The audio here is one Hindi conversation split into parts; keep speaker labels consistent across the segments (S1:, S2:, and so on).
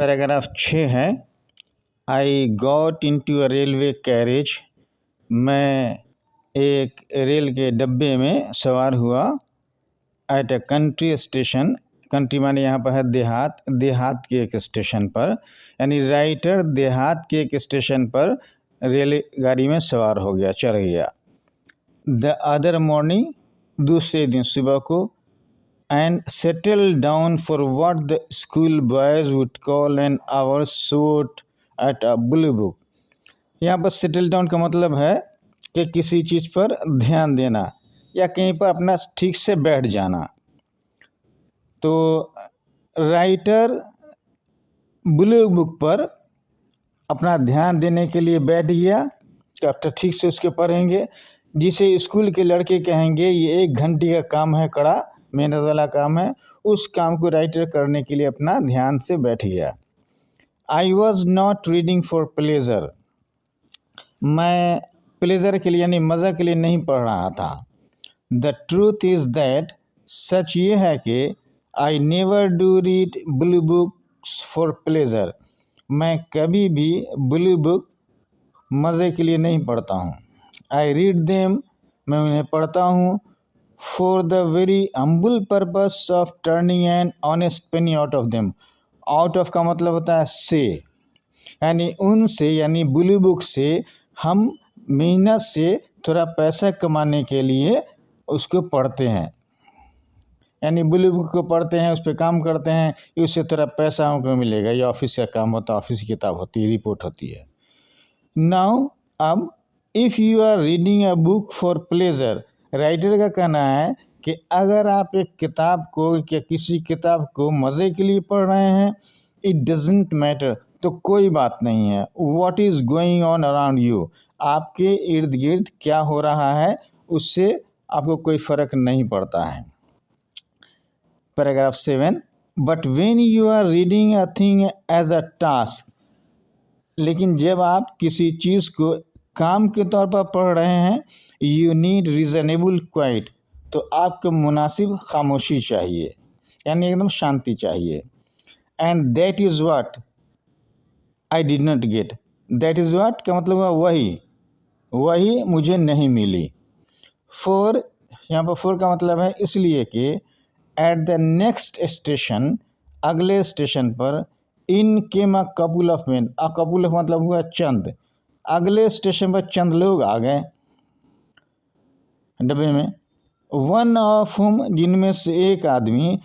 S1: पैराग्राफ 6 है। I got into a railway carriage. मैं एक रेल के डब्बे में सवार हुआ। At a country station. Country माने यहाँ पर है देहात, देहात के एक स्टेशन पर, यानी राइटर देहात के एक स्टेशन पर रेलगाड़ी में सवार हो गया, चढ़ गया। द अदर मॉर्निंग, दूसरे दिन सुबह को, and settle down for what the school boys would call an hour shot at a blue book. यहाँ पर सेटल डाउन का मतलब है कि किसी चीज़ पर ध्यान देना या कहीं पर अपना ठीक से बैठ जाना। तो राइटर ब्लू बुक पर अपना ध्यान देने के लिए बैठ गया, चैप्टर ठीक से उसके पढ़ेंगे, जिसे स्कूल के लड़के कहेंगे ये 1 घंटे का काम है, कड़ा मेहनत वाला काम है। उस काम को राइटर करने के लिए अपना ध्यान से बैठ गया। I was not reading for pleasure. मैं प्लेजर के लिए यानी मज़ा के लिए नहीं पढ़ रहा था। द ट्रूथ इज़ दैट, सच ये है कि I never do read blue books for pleasure. मैं कभी भी ब्लू बुक मज़े के लिए नहीं पढ़ता हूँ। आई रीड देम, मैं उन्हें पढ़ता हूँ, for the very humble purpose of turning an honest Penney out of them. Out of का मतलब होता है से, यानी उनसे, यानी ब्लू बुक से हम मेहनत से थोड़ा पैसा कमाने के लिए उसको पढ़ते हैं, यानी ब्लू बुक को पढ़ते हैं, उस पर काम करते हैं, उससे थोड़ा पैसा हमको मिलेगा। ये ऑफिस का काम होता है, ऑफिस की किताब होती है, रिपोर्ट होती है। नाउ अब if you are reading a book for pleasure, writer का कहना है कि अगर आप एक किताब को या किसी किताब को मज़े के लिए पढ़ रहे हैं, इट डजेंट मैटर, तो कोई बात नहीं है। What is going on around you, आपके इर्द गिर्द क्या हो रहा है उससे आपको कोई फ़र्क नहीं पड़ता है। Paragraph 7, but when you are reading a thing as a task, लेकिन जब आप किसी चीज़ को काम के तौर पर पढ़ रहे हैं, यू नीड रीजनेबल क्वाइट, तो आपको मुनासिब खामोशी चाहिए, यानी एकदम शांति चाहिए। And that is what I did not gate. That is what का मतलब हुआ वही मुझे नहीं मिली। फॉर, यहाँ पर फॉर का मतलब है इसलिए कि एट द नेक्स्ट स्टेशन, अगले स्टेशन पर, इन केम अ couple of man. A couple of मतलब हुआ चंद। अगले स्टेशन पर चंद लोग आ गए डब्बे में। वन ऑफ हुम, जिनमें से एक आदमी,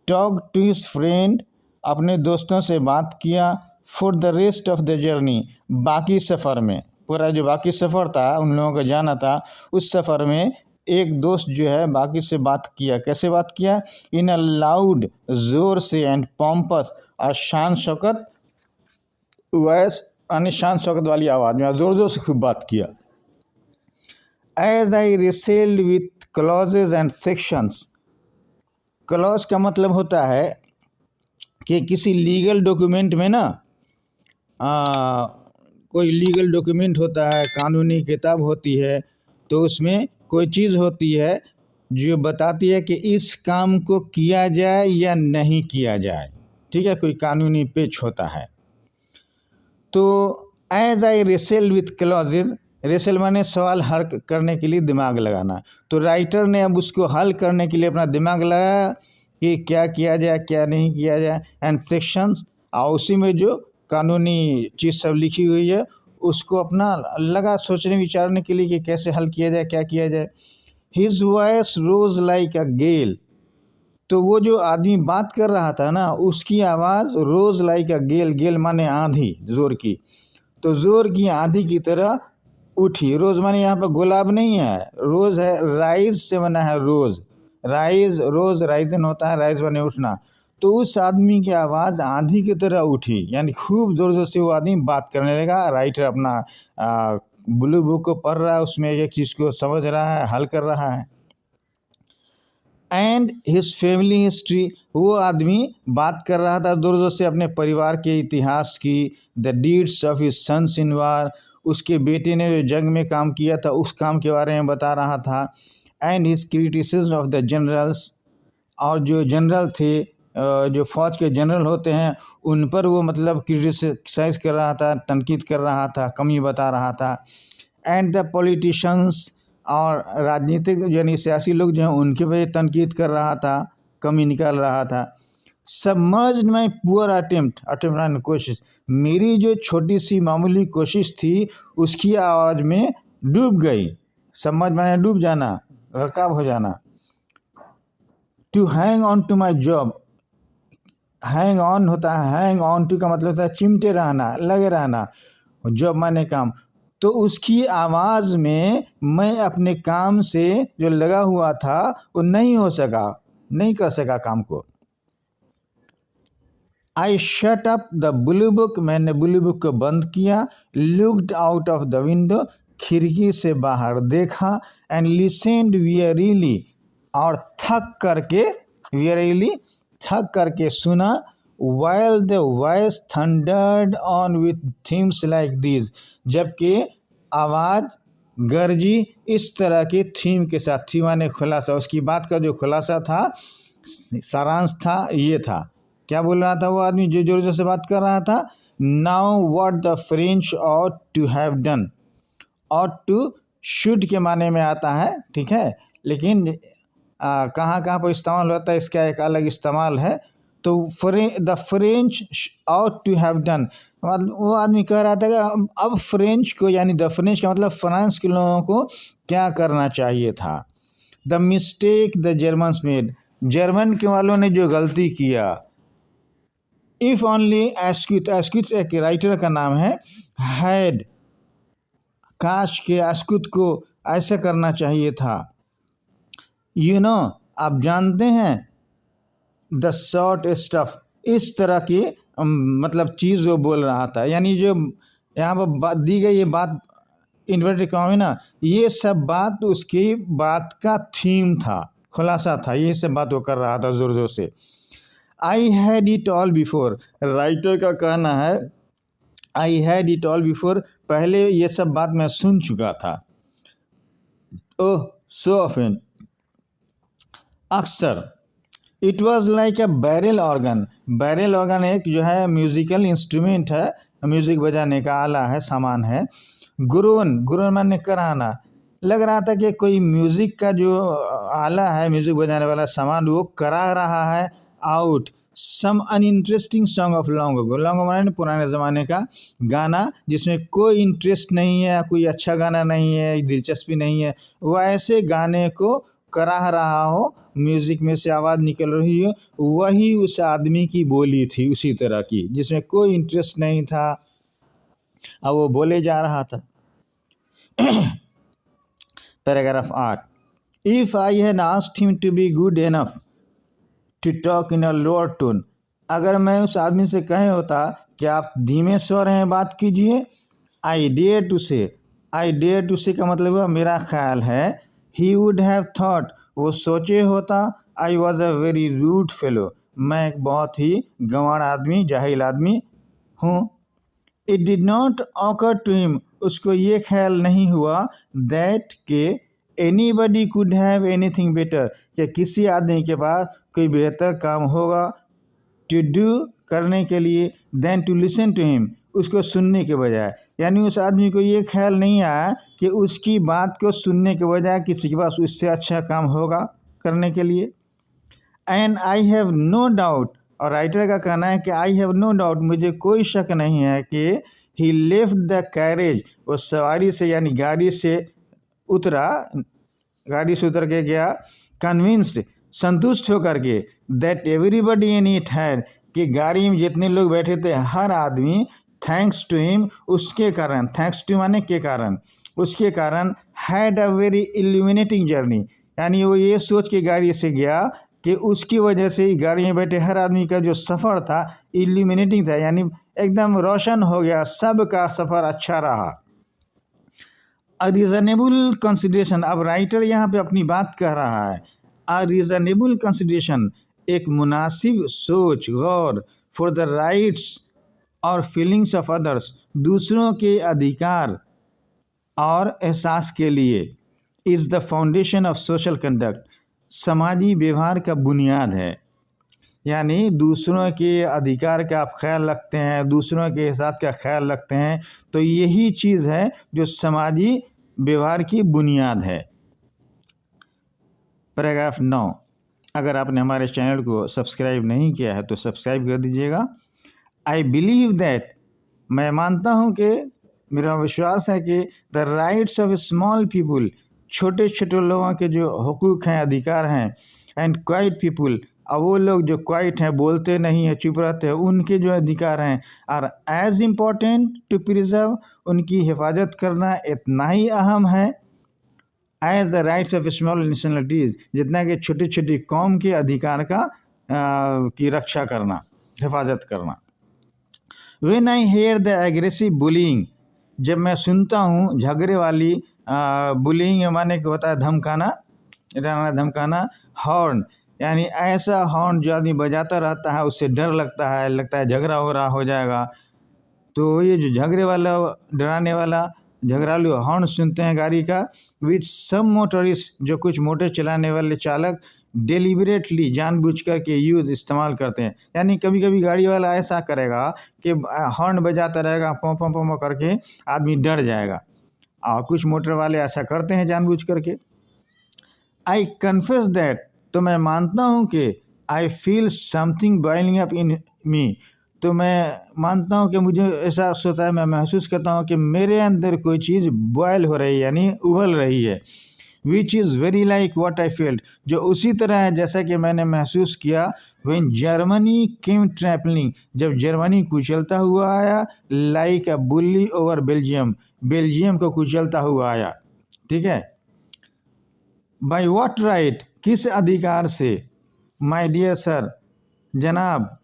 S1: टॉक टू हिज फ्रेंड, अपने दोस्तों से बात किया, for the rest of the journey, बाकी सफ़र में, पूरा जो बाकी सफ़र था उन लोगों को जाना था, उस सफ़र में एक दोस्त जो है बाकी से बात किया। कैसे बात किया? इन अ लाउड, ज़ोर से, एंड पॉम्पस, और शान शौकत वॉइस, यानी शान शौकत वाली आवाज़ में, ज़ोर ज़ोर से खूब बात किया। As I wrestled with clauses and sections. Clause का मतलब होता है कि किसी लीगल डॉक्यूमेंट में ना कोई लीगल डॉक्यूमेंट होता है, कानूनी किताब होती है, तो उसमें कोई चीज़ होती है जो बताती है कि इस काम को किया जाए या नहीं किया जाए। ठीक है, कोई कानूनी पेच होता है। तो as I wrestle with clauses, wrestle माने सवाल हल करने के लिए दिमाग लगाना। तो राइटर ने अब उसको हल करने के लिए अपना दिमाग लगाया कि क्या किया जाए क्या नहीं किया जाए। एंड सेक्शंस, और उसी में जो कानूनी चीज़ सब लिखी हुई है उसको अपना लगा सोचने विचारने के लिए कि कैसे हल किया जाए, क्या किया जाए। His voice rose like a gale, तो वो जो आदमी बात कर रहा था ना, उसकी आवाज़ रोज लाइक अ गेल, गेल माने आंधी, जोर की, तो जोर की आंधी की तरह उठी। रोज माने यहाँ पर गुलाब नहीं है, रोज है, राइज से बना है रोज, राइज, रोज राइजन होता है, राइज बने उठना। तो उस आदमी की आवाज़ आंधी की तरह उठी, यानी खूब ज़ोर ज़ोर से वो आदमी बात करने लगा। राइटर अपना ब्लू बुक को पढ़ रहा है, उसमें एक चीज़ को समझ रहा है, हल कर रहा है। एंड हिज फैमिली हिस्ट्री, वो आदमी बात कर रहा था ज़ोर ज़ोर से अपने परिवार के इतिहास की। The deeds of his sons in war, उसके बेटे ने जो जंग में काम किया था उस काम के बारे में बता रहा था। And his criticism of the generals, और जो जनरल थे जो फौज के जनरल होते हैं उन पर वो मतलब क्रिटिसाइज कर रहा था, तनकीद कर रहा था, कमी बता रहा था। एंड द पॉलिटिशियंस, और राजनीतिक यानी सियासी लोग जो हैं उनके पे तनकीद कर रहा था, कमी निकाल रहा था। सबमर्ज्ड माई पुअर अटेम्प्ट कोशिश, मेरी जो छोटी सी मामूली कोशिश थी उसकी आवाज़ में डूब गई। सबमर्ज माने डूब जाना, गरकाब हो जाना। To hang on to my job, hang on होता है, हैंग ऑन टू का मतलब होता है चिमटे रहना, लगे रहना, जॉब माने काम। तो उसकी आवाज़ में मैं अपने काम से जो लगा हुआ था वो नहीं हो सका, नहीं कर सका काम को। I shut up the blue book, मैंने ब्लू बुक को बंद किया। Looked out of the window, खिड़की से बाहर देखा। एंड लिसेंड वियरीली, और थक करके सुना। While the voice thundered on with themes like this, जबकि आवाज़ गर्जी इस तरह के थीम के साथ। थी माने खुलासा, उसकी बात का जो खुलासा था, सारांश था, ये था। क्या बोल रहा था वो आदमी जो जोर जोर से बात कर रहा था? Now what the French ought to have done. Ought to should के माने में आता है, ठीक है, लेकिन कहाँ कहाँ पर इस्तेमाल होता है इसका एक अलग इस्तेमाल है। तो the French ought to have done, मतलब वो आदमी कह रहा था कि अब फ्रेंच को, यानी द फ्रेंच का मतलब फ्रांस के लोगों को क्या करना चाहिए था। The mistake the Germans made, German के वालों ने जो गलती किया। इफ ओनली एस्क्यूट, एस्क्यूट एक राइटर का नाम है, हैड, काश के एस्क्यूट को ऐसा करना चाहिए था। यू नो, आप जानते हैं, द शॉर्ट स्टफ, इस तरह की मतलब चीज़ वो बोल रहा था। यानी जो यहाँ पर बात दी गई ये बात इन्वर्टेड कॉमा में ना, ये सब बात उसकी बात का थीम था, खुलासा था, ये सब बात वो कर रहा था ज़ोर ज़ोर से। I had it all before, writer का कहना है I had it all before, पहले ये सब बात मैं सुन चुका था। ओह सो ऑफन, अक्सर। It was like a barrel organ, barrel organ एक जो है म्यूजिकल इंस्ट्रूमेंट है, म्यूजिक बजाने का आला है, सामान है। गुरोन, गुरोन माने कराना, लग रहा था कि कोई म्यूजिक का जो आला है, म्यूजिक बजाने वाला सामान, वो करा रहा है out some uninteresting song of long ago. Long ago माने पुराने ज़माने का गाना जिसमें कोई इंटरेस्ट नहीं है, कोई अच्छा गाना नहीं है, दिलचस्पी नहीं है, वो ऐसे गाने को करा रहा हो, म्यूज़िक में से आवाज़ निकल रही हो, वही उस आदमी की बोली थी, उसी तरह की जिसमें कोई इंटरेस्ट नहीं था, अब वो बोले जा रहा था। Paragraph 8, if I had asked him to be good enough to talk in a lower tone, अगर मैं उस आदमी से कहे होता कि आप धीमे स्वर में बात कीजिए। आई डेयर टू से, आई डेयर टू से का मतलब हुआ मेरा ख्याल है। ही वुड हैव थॉट, वो सोचे होता, I was a very rude fellow, मैं एक बहुत ही गंवार आदमी, जाहिल आदमी हूँ। It did not occur to him, उसको ये ख्याल नहीं हुआ दैट के anybody could have anything better, कि किसी आदमी के पास कोई बेहतर काम होगा टू डू, करने के लिए, then to listen to him, उसको सुनने के बजाय। यानी उस आदमी को ये ख्याल नहीं आया कि उसकी बात को सुनने के बजाय किसी के पास उससे अच्छा काम होगा करने के लिए। And I have no doubt, और राइटर का कहना है कि आई हैव नो डाउट, मुझे कोई शक नहीं है कि ही लेफ्ट द कैरेज, वो सवारी से यानी गाड़ी से उतरा, गाड़ी से उतर के गया, कन्विंस्ड, संतुष्ट होकर के, that everybody in it had, कि गाड़ी में जितने लोग बैठे थे हर आदमी, थैंक्स टू हिम, उसके कारण, थैंक्स टू माने के कारण, उसके कारण, had a very illuminating journey, यानी वो ये सोच के गाड़ी से गया कि उसकी वजह से गाड़ी में बैठे हर आदमी का जो सफ़र था इल्यूमिनेटिंग था, यानी एकदम रोशन हो गया, सबका सफ़र अच्छा रहा। अ रीज़नेबल कंसिडरेशन, अब राइटर यहाँ पे अपनी बात कह रहा है। अ रीज़नेबल कंसिडरेशन, एक मुनासिब सोच, गौर, फॉर द राइट्स और फीलिंग्स ऑफ अदर्स, दूसरों के अधिकार और एहसास के लिए, is the foundation of social conduct, समाजी व्यवहार का बुनियाद है। यानी दूसरों के अधिकार का आप ख्याल रखते हैं, दूसरों के हिसाब का ख्याल रखते हैं, तो यही चीज़ है जो समाजी व्यवहार की बुनियाद है। पैराग्राफ 9, अगर आपने हमारे चैनल को सब्सक्राइब नहीं किया है तो सब्सक्राइब कर दीजिएगा। आई बिलीव दैट, मैं मानता हूँ कि, मेरा विश्वास है कि the rights of small people, छोटे छोटे लोगों के जो हुकूक हैं, अधिकार हैं, एंड क्वाइट पीपुल, और वो लोग जो क्वाइट हैं, बोलते नहीं हैं, चुप रहते हैं, उनके जो अधिकार हैं, are as important to preserve, उनकी हिफाजत करना इतना ही अहम है, as the rights of small nationalities, जितना कि छोटी छोटी कौम के अधिकार की रक्षा करना, हिफाजत करना। When I hear the aggressive bullying, जब मैं सुनता हूँ झगड़े वाली बुलिंग माने कि होता है धमकाना, डराना धमकाना, हॉर्न यानी ऐसा हॉर्न जो आदमी बजाता रहता है, उससे डर लगता है झगड़ा हो रहा हो जाएगा। तो ये जो झगड़े वाला, डराने वाला, झगड़ालू हॉर्न सुनते हैं गाड़ी का, विच सम मोटरिस्ट, जो कुछ मोटर चलाने वाले चालक डेलिबरेटली, जानबूझकर के यूज़, इस्तेमाल करते हैं। यानी कभी कभी गाड़ी वाला ऐसा करेगा कि हॉर्न बजाता रहेगा, पों पों पों करके आदमी डर जाएगा, और कुछ मोटर वाले ऐसा करते हैं जानबूझ करके। आई कन्फेस दैट, तो मैं मानता हूँ कि I feel something boiling up in me, तो मैं मानता हूँ कि मुझे ऐसा होता है, मैं महसूस करता हूँ कि मेरे अंदर कोई चीज़ बॉयल हो रही है, यानी उबल रही है। Which is very like what I felt, जो उसी तरह है जैसा कि मैंने महसूस किया व्हेन जर्मनी केम ट्रैपलिंग, जब जर्मनी कुचलता हुआ आया, like a bully over Belgium, Belgium को कुचलता हुआ आया। ठीक है। बाय व्हाट राइट, किस अधिकार से, माय डियर सर, जनाब,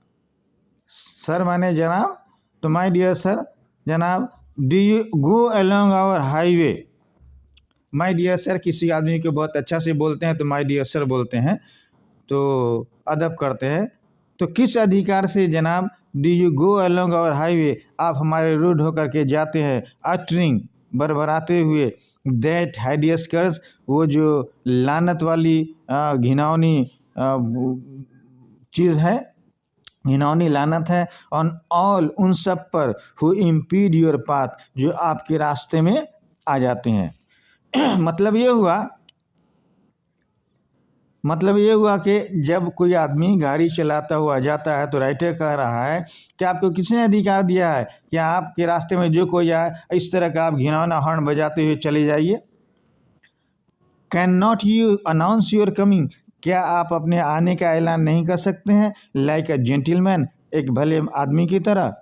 S1: सर माने जनाब, तो माय डियर सर, जनाब, do you go along our highway, my dear sir, किसी आदमी को बहुत अच्छा से बोलते हैं तो माय डियर सर बोलते हैं, तो अदब करते हैं। तो किस अधिकार से जनाब, do you go along our highway, आप हमारे रोड होकर के जाते हैं, अटरिंग, बरबराते हुए, दैट हाइडियस कर्ज, वो जो लानत वाली घिनौनी चीज़ है, घिनौनी लानत है, ऑन ऑल, उन सब पर, हु इम्पीड योर पाथ, जो आपके रास्ते में आ जाते हैं। मतलब ये हुआ कि जब कोई आदमी गाड़ी चलाता हुआ जाता है तो राइटर कह रहा है कि आपको किसने अधिकार दिया है कि आपके रास्ते में जो कोई आए इस तरह का आप घिनौना हॉर्न बजाते हुए चले जाइए। Can not you announce your coming, क्या आप अपने आने का ऐलान नहीं कर सकते हैं, लाइक अ जेंटलमैन, एक भले आदमी की तरह।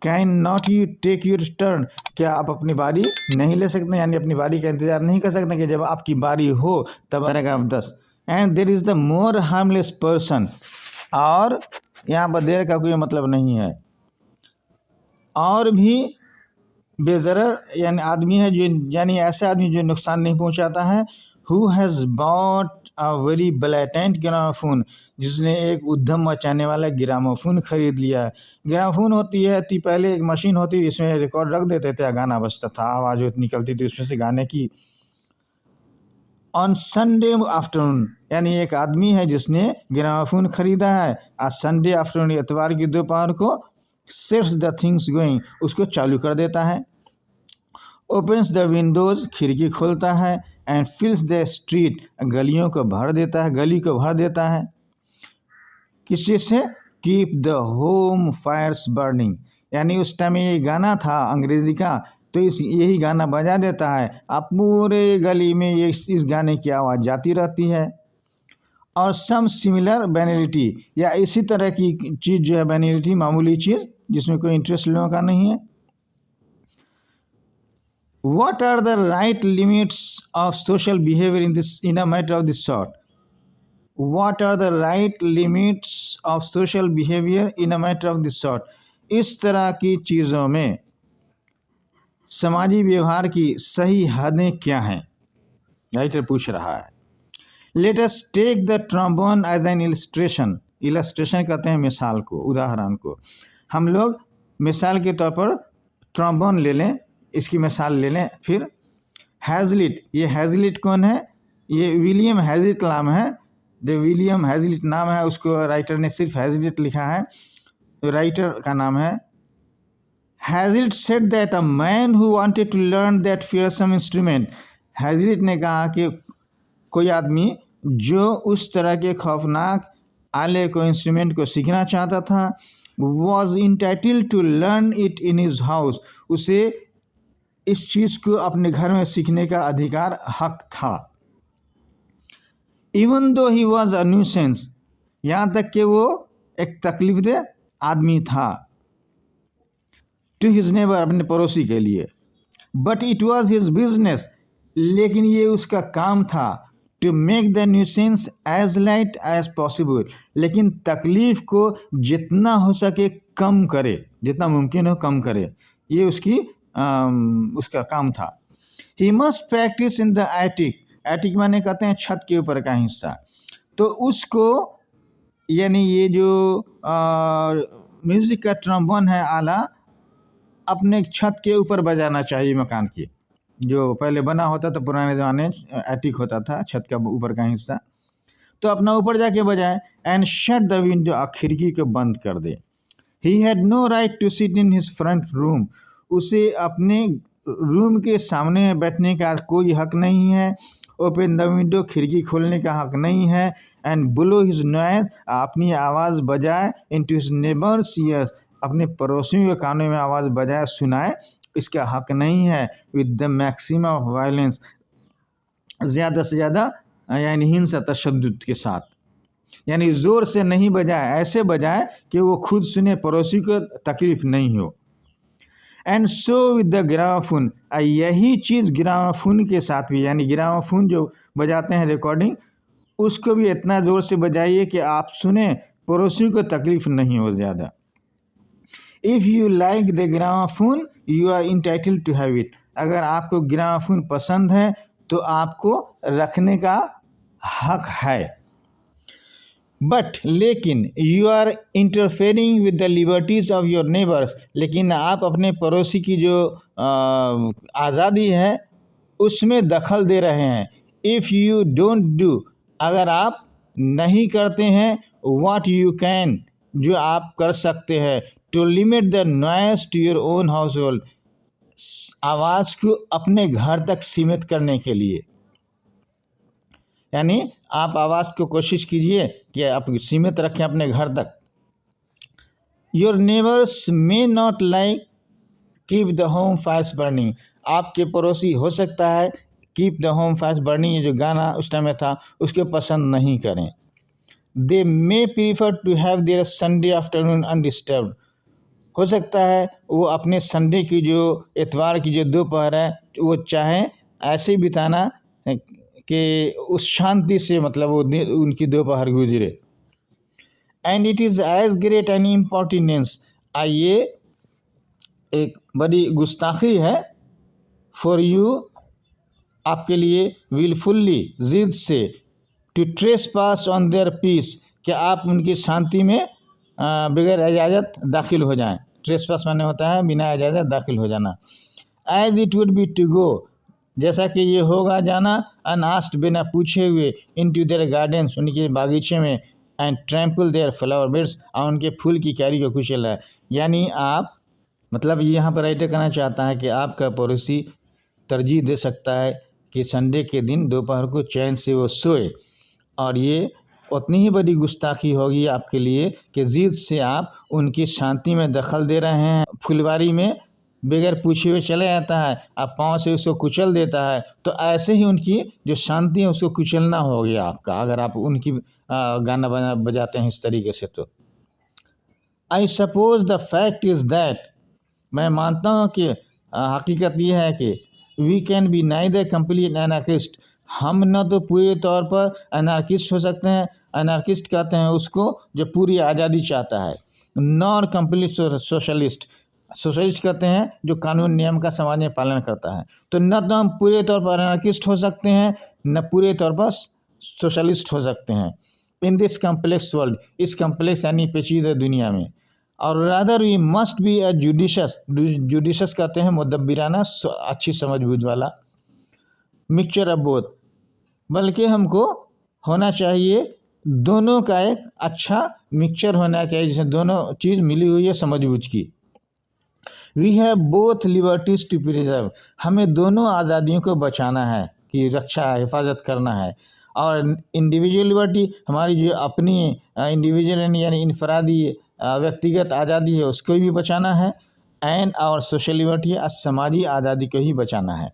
S1: Can not you take your turn, क्या आप अपनी बारी नहीं ले सकते, यानी अपनी बारी का इंतजार नहीं कर सकते कि जब आपकी बारी हो तब आएगा 10। And there is the more harmless person, और यहाँ पर देर का कोई मतलब नहीं है, और भी बेज़रर यानी आदमी है जो, यानी ऐसा आदमी जो नुकसान नहीं पहुँचाता है, who has bought a very blatant gramophone, जिसने एक उद्यम मचाने वाला ग्रामोफोन खरीद लिया है। ग्रामोफोन होती है थी पहले एक मशीन होती थी, इसमें रिकॉर्ड रख देते थे, गाना बजता था, आवाज़ निकलती थी उसमें से गाने की। ऑन संडे आफ्टरनून, यानी एक आदमी है जिसने ग्रामोफोन खरीदा है, आज संडे आफ्टरनून, इतवार की दोपहर को, सेट्स द थिंग्स गोइंग, उसको चालू कर देता है। ओपन्स द विंडोज, खिड़की खोलता है, एंड फिल्स द स्ट्रीट, गलियों को भर देता है, गली को भर देता है। किस चीज़ से, keep the home fires burning, यानी उस टाइम ये गाना था अंग्रेजी का, तो यही गाना बजा देता है, आप पूरे गली में ये इस गाने की आवाज़ जाती रहती है। और सम सिमिलर बैनिलिटी, या इसी तरह की चीज़ जो है बैनिलिटी, मामूली चीज़ जिसमें कोई इंटरेस्ट लोगों का नहीं है। What are the right limits of social behavior in a matter of this sort? What are the right limits of social behavior in a matter of this sort? इस तरह की चीज़ों में समाजी व्यवहार की सही हदें क्या हैं, राइटर पूछ रहा है। Let us take the trombone as an illustration. Illustration कहते हैं मिसाल को, उदाहरण को। हम लोग मिसाल के तौर पर ट्रम्बोन ले लें, इसकी मिसाल ले लें। फिर हैज़लिट, ये हैज़लिट कौन है, ये विलियम हैज़लिट नाम है, जो विलियम हैजलिट नाम है, उसको राइटर ने सिर्फ हैजलिट लिखा है, राइटर का नाम है। Hazlitt said that a man who wanted to learn that fearsome instrument, Hazlitt ने कहा कि कोई आदमी जो उस तरह के खौफनाक आले को इंस्ट्रूमेंट को सीखना चाहता था, was entitled to learn it in his house, उसे इस चीज़ को अपने घर में सीखने का अधिकार, हक था। Even though he was a nuisance, यहाँ तक कि वो एक तकलीफदेह आदमी था, टू हिज नेबर, अपने पड़ोसी के लिए। But it was his business, लेकिन ये उसका काम था, to make the nuisance as light as possible, लेकिन तकलीफ को जितना हो सके कम करे, जितना मुमकिन हो कम करे, ये उसका काम था। He must practice in the attic, attic माने कहते हैं छत के ऊपर का हिस्सा, तो उसको यानी ये जो म्यूज़िक का ट्रम्बोन है आला, अपने छत के ऊपर बजाना चाहिए। मकान की जो पहले बना होता था पुराने ज़माने, एटिक होता था छत का ऊपर का हिस्सा, तो अपना ऊपर जाके बजाए। एंड शट द विंडो, खिड़की को बंद कर दे। He had no right to sit in his front room, उसे अपने रूम के सामने बैठने का कोई हक नहीं है। ओपन द विंडो, खिड़की खोलने का हक नहीं है। एंड ब्लो हिज नॉइज, अपनी आवाज़ बजाए। इनटू हिज नेबर्स ईयर्स, अपने पड़ोसियों के कानों में आवाज़ बजाए सुनाए, इसका हक नहीं है। With the maximum of violence, ज़्यादा से ज़्यादा यानी हिंसा तशद्दुद के साथ, यानी ज़ोर से नहीं बजाए, ऐसे बजाए कि वो खुद सुने, पड़ोसी को तकलीफ नहीं हो। And so with the gramophone, यही चीज़ ग्रामाफोन के साथ भी, यानी ग्रामाफोन जो बजाते हैं रिकॉर्डिंग, उसको भी इतना ज़ोर से बजाइए कि आप सुने, पड़ोसी को तकलीफ नहीं हो ज़्यादा। If you like the gramophone you are entitled to have it, अगर आपको ग्रामाफोन पसंद है तो आपको रखने का हक है। बट लेकिन you are interfering with the liberties of your neighbours, लेकिन आप अपने पड़ोसी की जो आज़ादी है उसमें दखल दे रहे हैं। इफ़ यू डोंट डू, अगर आप नहीं करते हैं, व्हाट यू कैन, जो आप कर सकते हैं, to limit the noise to your own household, आवाज़ को अपने घर तक सीमित करने के लिए, यानी आप आवाज़ को कोशिश कीजिए कि आप सीमित रखें अपने घर तक। Your neighbours may not like keep the home fires burning, आपके पड़ोसी हो सकता है keep the home fires burning, ये जो गाना उस टाइम में था, उसके पसंद नहीं करें। They may prefer to have their Sunday afternoon undisturbed, हो सकता है वो अपने संडे की जो इतवार की जो दोपहर है वो चाहें ऐसे बिताना कि उस शांति से, मतलब वो उनकी दोपहर गुजरे। And it is as great an importance, ये एक बड़ी गुस्ताखी है, फॉर यू, आपके लिए, विलफुल्ली, जिद से, to trespass on their peace, कि आप उनकी शांति में बगैर इजाज़त दाखिल हो जाएं। ट्रेस पास माने होता है बिना इजाज़त दाखिल हो जाना। As it would be to go, जैसा कि ये होगा जाना, अनआस्क्ड, बिना पूछे हुए, इनटू देयर गार्डन्स, उनके बागीचे में, and trample their flower beds, और उनके फूल की क्यारी को कुचल है। यानी आप, मतलब यहाँ पर राइटर कहना चाहता है कि आपका पड़ोसी तरजीह दे सकता है कि संडे के दिन दोपहर को चैन से वो सोए, और ये उतनी ही बड़ी गुस्ताखी होगी आपके लिए कि जिद से आप उनकी शांति में दखल दे रहे हैं। फुलवारी में बगैर पूछे हुए चले जाता है, आप पाँव से उसको कुचल देता है, तो ऐसे ही उनकी जो शांति है उसको कुचलना हो गया आपका, अगर आप उनकी गाना बजाते हैं इस तरीके से। तो I suppose the fact is that, मैं मानता हूँ कि हकीकत यह है कि we can be neither complete anarchist, हम न तो पूरे तौर पर एनार्किस्ट हो सकते हैं, एनार्किस्ट कहते हैं उसको जो पूरी आज़ादी चाहता है, नॉर कंप्लीट सोशलिस्ट, सोशलिस्ट कहते हैं जो कानून नियम का समाज में पालन करता है। तो न तो हम पूरे तौर पर एनार्किस्ट हो सकते हैं, न पूरे तौर पर सोशलिस्ट हो सकते हैं। इन दिस कम्प्लेक्स वर्ल्ड, इस कम्प्लेक्स यानी पेचीदा दुनिया में, और rather we must be A judicious, judicious कहते हैं मुदब्बिराना, अच्छी समझ बूझ वाला, मिक्सचर ऑफ बोथ, बल्कि हमको होना चाहिए दोनों का एक अच्छा मिक्सचर होना चाहिए, जिसमें दोनों चीज़ मिली हुई है समझ बूझ की। We have both liberties to preserve, हमें दोनों आज़ादियों को बचाना है, कि रक्षा हिफाजत करना है। और इंडिविजुअल लिबर्टी, हमारी जो अपनी इंडिविजुअल यानी इनफरादी व्यक्तिगत आज़ादी है उसको भी बचाना है। एंड और सोशल लिबर्टी, समाजी आज़ादी को ही बचाना है।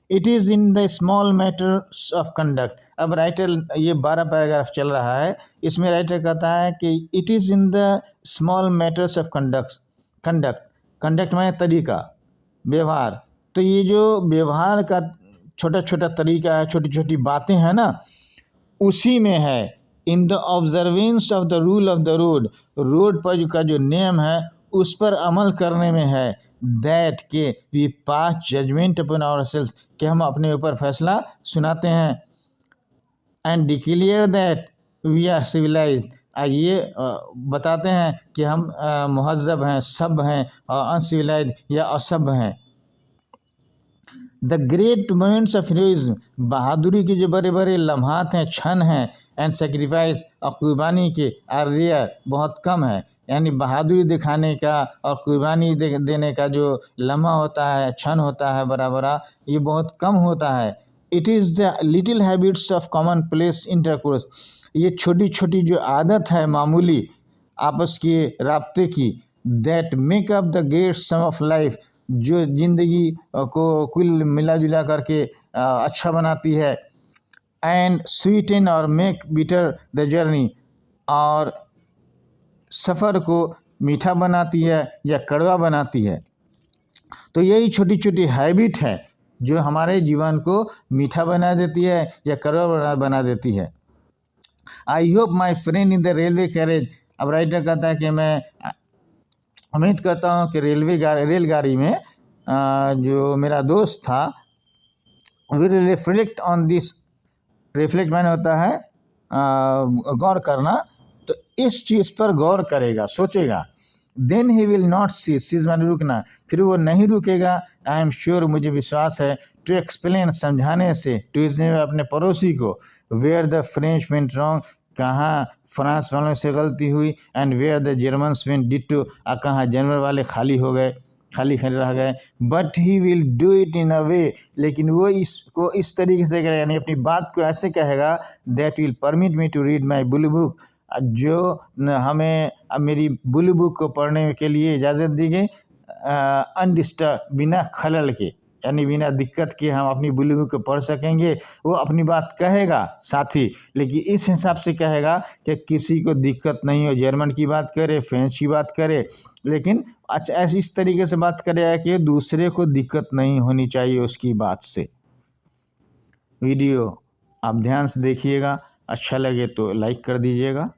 S1: It is in the small matters of conduct. अब राइटर, ये 12 पैराग्राफ चल रहा है, इसमें राइटर कहता है कि it is in the small matters of conduct conduct माने तरीका, व्यवहार। तो ये जो व्यवहार का छोटा छोटा तरीका है, छोटी छोटी बातें हैं ना, उसी में है। In the observance of the rule of the road, road पर जो का जो नियम है उस पर अमल करने में है। दैट के we pass judgement upon ourselves, कि हम अपने ऊपर फैसला सुनाते हैं। And declare that we are civilised, ये बताते हैं कि हम महज़ब हैं, सभ्य हैं, और अनसिविलाइज्ड या असभ्य हैं। The great moments of heroism, बहादुरी के जो बड़े बड़े लम्हात हैं, क्षण हैं। एंड सेक्रीफाइस, और कुर्बानी के, आर रेयर, बहुत कम है। यानी बहादुरी दिखाने का और कुर्बानी देने का जो लम्हा होता है, क्षण होता है बड़ा बड़ा, ये बहुत कम होता है। It is the little habits of common place intercourse, ये छोटी छोटी जो आदत है मामूली आपस के राब्ते की, that make up the great sum of life, जो ज़िंदगी को कुल मिला जुला करके अच्छा बनाती है। एंड स्वीटन और मेक बिटर द जर्नी, और सफ़र को मीठा बनाती है या कड़वा बनाती है। तो यही छोटी छोटी हैबिट है जो हमारे जीवन को मीठा बना देती है या कड़वा बना देती है। I hope my friend in the railway carriage, अब राइटर कहता है कि मैं उम्मीद करता हूँ कि रेलगाड़ी में जो मेरा दोस्त था, will reflect on this, reflect माने होता है गौर करना, तो इस चीज़ पर गौर करेगा, सोचेगा। Then he will not cease माने रुकना, फिर वो नहीं रुकेगा। आई एम श्योर, मुझे विश्वास है, टू एक्सप्लेन, समझाने से, टू इसने अपने पड़ोसी को, where the French went wrong, कहाँ फ्रांस वालों से गलती हुई, and where the Germans went ditto, कहाँ जर्मन वाले खाली हो गए, खाली रह गए। But he will do it in a way, लेकिन वो इसको इस तरीके से करेगा, यानी अपनी बात को ऐसे कहेगा, that will permit me to read my bull book, जो हमें मेरी बुल बुक को पढ़ने के लिए इजाज़त दी गई, अनडिस्टर्ब, बिना खलल के, यानी बिना दिक्कत के हम अपनी बुल बुक को पढ़ सकेंगे। वो अपनी बात कहेगा साथी, लेकिन इस हिसाब से कहेगा कि किसी को दिक्कत नहीं हो, जर्मन की बात करे, फ्रेंच की बात करे, लेकिन अच्छा ऐसी इस तरीके से बात करेगा कि दूसरे को दिक्कत नहीं होनी चाहिए उसकी बात से। वीडियो आप ध्यान से देखिएगा, अच्छा लगे तो लाइक कर दीजिएगा।